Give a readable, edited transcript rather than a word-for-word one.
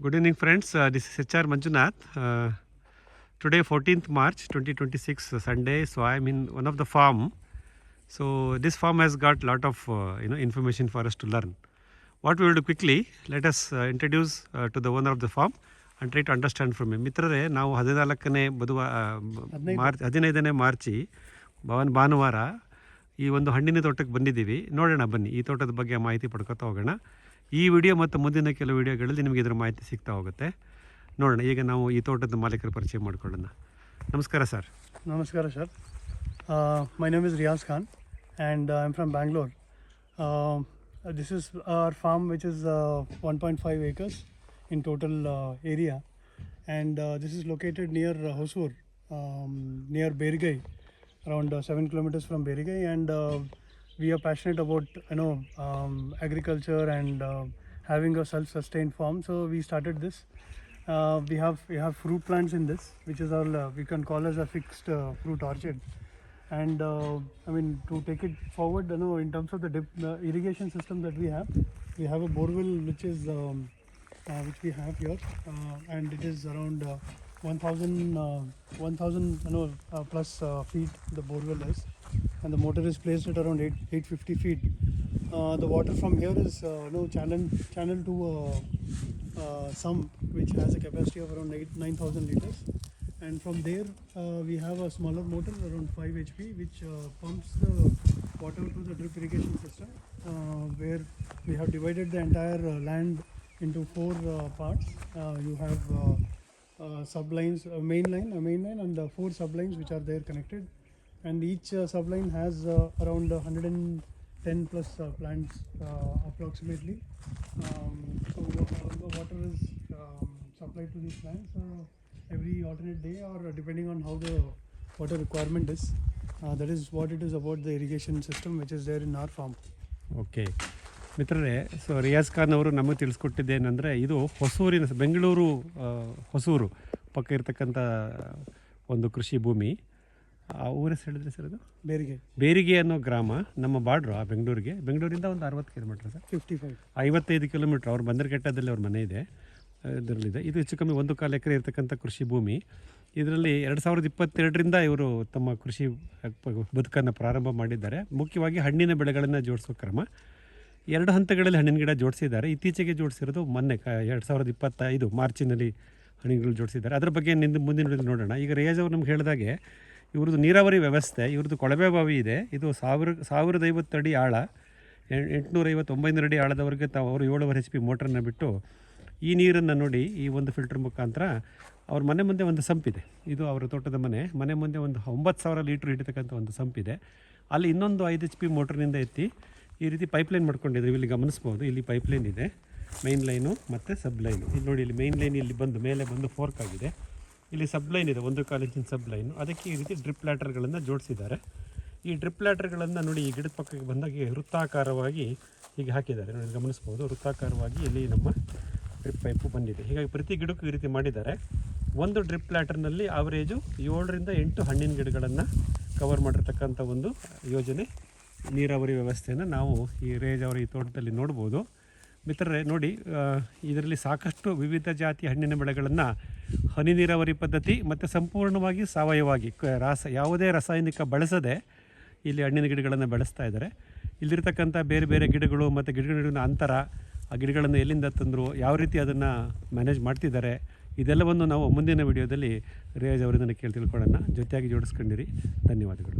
Good evening, friends. This is HR Manjunath. Today, 14th March 2026, Sunday. So I am in one of the farm. So this farm has got lot of information for us to learn. What we will do quickly, let us introduce to the owner of the farm and try to understand from him. ಮಿತ್ರರೇ, ನಾವು 14ನೇ March 15ನೇ ಮಾರ್ಚಿ ಭಾನುವಾರ ಈ ಒಂದು ಹಣ್ಣಿನ ತೋಟಕ್ಕೆ ಬಂದಿದ್ದೀವಿ. ನೋಡೋಣ ಬನ್ನಿ, ಈ ತೋಟದ ಬಗ್ಗೆ ಮಾಹಿತಿ ಪಡ್ಕೊತಾ ಹೋಗೋಣ. ಈ ವಿಡಿಯೋ ಮತ್ತು ಮುಂದಿನ ಕೆಲವು ವಿಡಿಯೋಗಳಲ್ಲಿ ನಿಮಗೆ ಇದರ ಮಾಹಿತಿ ಸಿಗ್ತಾ ಹೋಗುತ್ತೆ. ನೋಡೋಣ, ಈಗ ನಾವು ಈ ತೋಟದ ಮಾಲೀಕರ ಪರಿಚಯ ಮಾಡ್ಕೊಳ್ಳೋಣ. ನಮಸ್ಕಾರ ಸರ್. ನಮಸ್ಕಾರ sir. My name is Riyaz Khan and I'm from Bangalore. This is our farm, which is 1.5 acres in total area, and this is located near Hosur, near Berigai, around 7 kilometers from Berigai, and we are passionate about agriculture and having a self-sustained farm. So we started this. We have fruit plants in this, which is all we can call as a fixed fruit orchard. And to take it forward, in terms of the irrigation system that we have a borewell which is which we have here, and it is around 1,000 plus feet the borewell is, and the motor is placed at around 850 feet. The water from here is channeled to a sump which has a capacity of around 9,000 liters, and from there we have a smaller motor around 5 HP which pumps the water to the drip irrigation system, where we have divided the entire land into 4 parts. You have sublines, a main line and 4 sublines which are there connected, and each subline has around 110 plus plants approximately. So the water is supplied to these plants every alternate day, or depending on how the water requirement is. That is what it is about the irrigation system which is there in our farm. Okay ಮಿತ್ರರೇ, so Riyaz Khan ಅವರು ನಮಗೆ ತಿಳಿಸ್ಕೊಟ್ಟಿದ್ದೇನೆಂದರೆ, ಇದು ಹೊಸೂರಿನ ಬೆಂಗಳೂರು ಹೊಸೂರು ಪಕ್ಕ ಇರತಕ್ಕಂಥ ಒಂದು ಕೃಷಿ ಭೂಮಿ. ಆ ಊರ ಹೆಸರು ಹೇಳಿದ್ರೆ ಸರ್, ಅದು ಬೇರಿಗೆ ಅನ್ನೋ ಗ್ರಾಮ. ನಮ್ಮ ಬಾರ್ಡ್ರು ಆ ಬೆಂಗಳೂರಿಂದ ಒಂದು 60 ಕಿಲೋಮೀಟ್ರ್ ಸರ್, 55 ಕಿಲೋಮೀಟ್ರ್. ಅವ್ರು ಬಂದರಘಟ್ಟದಲ್ಲಿ ಅವ್ರ ಮನೆ ಇದೆ, ಇದರಲ್ಲಿದೆ. ಇದು ಹೆಚ್ಚು ಕಮ್ಮಿ 1.25 ಎಕರೆ ಇರತಕ್ಕಂಥ ಕೃಷಿ ಭೂಮಿ. ಇದರಲ್ಲಿ 2022ರಿಂದ ಇವರು ತಮ್ಮ ಕೃಷಿ ಬದುಕನ್ನು ಪ್ರಾರಂಭ ಮಾಡಿದ್ದಾರೆ. ಮುಖ್ಯವಾಗಿ ಹಣ್ಣಿನ ಬೆಳೆಗಳನ್ನು ಜೋಡಿಸೋ ಕ್ರಮ 2 ಹಂತಗಳಲ್ಲಿ ಹಣ್ಣಿನ ಗಿಡ ಜೋಡಿಸಿದ್ದಾರೆ. ಇತ್ತೀಚೆಗೆ ಜೋಡಿಸಿರೋದು ಮೊನ್ನೆ 2025 ಮಾರ್ಚಿನಲ್ಲಿ ಹಣ್ಣಿನಗಳು ಜೋಡಿಸಿದ್ದಾರೆ. ಅದರ ಬಗ್ಗೆ ಮುಂದಿನ ನೋಡೋಣ. ಈಗ ರಿಯಾಜ್ ಅವರು ನಮ್ಗೆ ಹೇಳಿದಾಗೆ ಇವ್ರದ್ದು ನೀರಾವರಿ ವ್ಯವಸ್ಥೆ, ಇವ್ರದ್ದು ಕೊಳವೆ ಬಾವಿ ಇದೆ. ಇದು 1050 ಅಡಿ ಆಳ, 850-900 ಅಡಿ ಆಳದವರೆಗೆ ಅವರು 7.5 HP ಮೋಟ್ರನ್ನ ಬಿಟ್ಟು ಈ ನೀರನ್ನು ನೋಡಿ ಈ ಒಂದು ಫಿಲ್ಟರ್ ಮುಖಾಂತರ ಅವ್ರ ಮನೆ ಮುಂದೆ ಒಂದು ಸಂಪಿದೆ. ಇದು ಅವರ ತೋಟದ ಮನೆ ಮುಂದೆ ಒಂದು 9,000 ಲೀಟ್ರ್ ಹಿಡಿತಕ್ಕಂಥ ಒಂದು ಸಂಪಿದೆ. ಅಲ್ಲಿ ಇನ್ನೊಂದು 5 HP ಮೋಟ್ರ್ನಿಂದ ಎತ್ತಿ ಈ ರೀತಿ ಪೈಪ್ಲೈನ್ ಮಾಡ್ಕೊಂಡಿದ್ದೀವಿ. ಇಲ್ಲಿ ಗಮನಿಸ್ಬೋದು, ಇಲ್ಲಿ ಪೈಪ್ಲೈನ್ ಇದೆ, ಮೈನ್ ಲೈನು ಮತ್ತು ಸಬ್ ಲೈನು. ಇಲ್ಲಿ ನೋಡಿ, ಇಲ್ಲಿ ಮೈನ್ ಲೈನ್ ಇಲ್ಲಿ ಬಂದು ಮೇಲೆ ಬಂದು ಫೋರ್ಕ್ ಆಗಿದೆ. ಇಲ್ಲಿ ಸಬ್ ಲೈನ್ ಇದೆ, 1 ಇಂಚಿನ ಸಬ್ ಲೈನು. ಅದಕ್ಕೆ ಈ ರೀತಿ ಡ್ರಿಪ್ ಲ್ಯಾಟರ್ಗಳನ್ನು ಜೋಡಿಸಿದ್ದಾರೆ. ಈ ಡ್ರಿಪ್ ಲ್ಯಾಟರ್ಗಳನ್ನು ನೋಡಿ ಈ ಗಿಡದ ಪಕ್ಕಕ್ಕೆ ಬಂದಾಗ ವೃತ್ತಾಕಾರವಾಗಿ ಹೀಗೆ ಹಾಕಿದ್ದಾರೆ. ನೋಡಿ, ಗಮನಿಸ್ಬೋದು, ವೃತ್ತಾಕಾರವಾಗಿ ಇಲ್ಲಿ ನಮ್ಮ ಡ್ರಿಪ್ ಪೈಪು ಬಂದಿದೆ. ಹೀಗಾಗಿ ಪ್ರತಿ ಗಿಡಕ್ಕೂ ಈ ರೀತಿ ಮಾಡಿದ್ದಾರೆ. ಒಂದು ಡ್ರಿಪ್ ಲ್ಯಾಟರ್ನಲ್ಲಿ ಆವರೇಜು 7 ರಿಂದ 8 ಹಣ್ಣಿನ ಗಿಡಗಳನ್ನು ಕವರ್ ಮಾಡಿರ್ತಕ್ಕಂಥ ಒಂದು ಯೋಜನೆ, ನೀರಾವರಿ ವ್ಯವಸ್ಥೆಯನ್ನು ನಾವು ಈ ರೇಜ್ ಅವರ ಈ ತೋಟದಲ್ಲಿ ನೋಡ್ಬೋದು. ಮಿತ್ರರೇ ನೋಡಿ, ಇದರಲ್ಲಿ ಸಾಕಷ್ಟು ವಿವಿಧ ಜಾತಿ ಹಣ್ಣಿನ ಬೆಳೆಗಳನ್ನು ಹನಿ ನೀರಾವರಿ ಪದ್ಧತಿ ಮತ್ತು ಸಂಪೂರ್ಣವಾಗಿ ಸಾವಯವಾಗಿ ಯಾವುದೇ ರಾಸಾಯನಿಕ ಬಳಸದೆ ಇಲ್ಲಿ ಹಣ್ಣಿನ ಗಿಡಗಳನ್ನು ಬೆಳೆಸ್ತಾ ಇದ್ದಾರೆ. ಇಲ್ಲಿರ್ತಕ್ಕಂಥ ಬೇರೆ ಬೇರೆ ಗಿಡಗಳು ಮತ್ತು ಗಿಡಗಳ ಅಂತರ, ಆ ಗಿಡಗಳನ್ನು ಎಲ್ಲಿಂದ ತಂದರು, ಯಾವ ರೀತಿ ಅದನ್ನು ಮ್ಯಾನೇಜ್ ಮಾಡ್ತಿದ್ದಾರೆ, ಇದೆಲ್ಲವನ್ನು ನಾವು ಮುಂದಿನ ವಿಡಿಯೋದಲ್ಲಿ ರಿಯಾಜ್ ಅವರಿಂದ ತಿಳ್ಕೊಳ್ಳೋಣ. ಜೊತೆಯಾಗಿ ಜೋಡಿಸ್ಕೊಂಡಿರಿ. ಧನ್ಯವಾದಗಳು.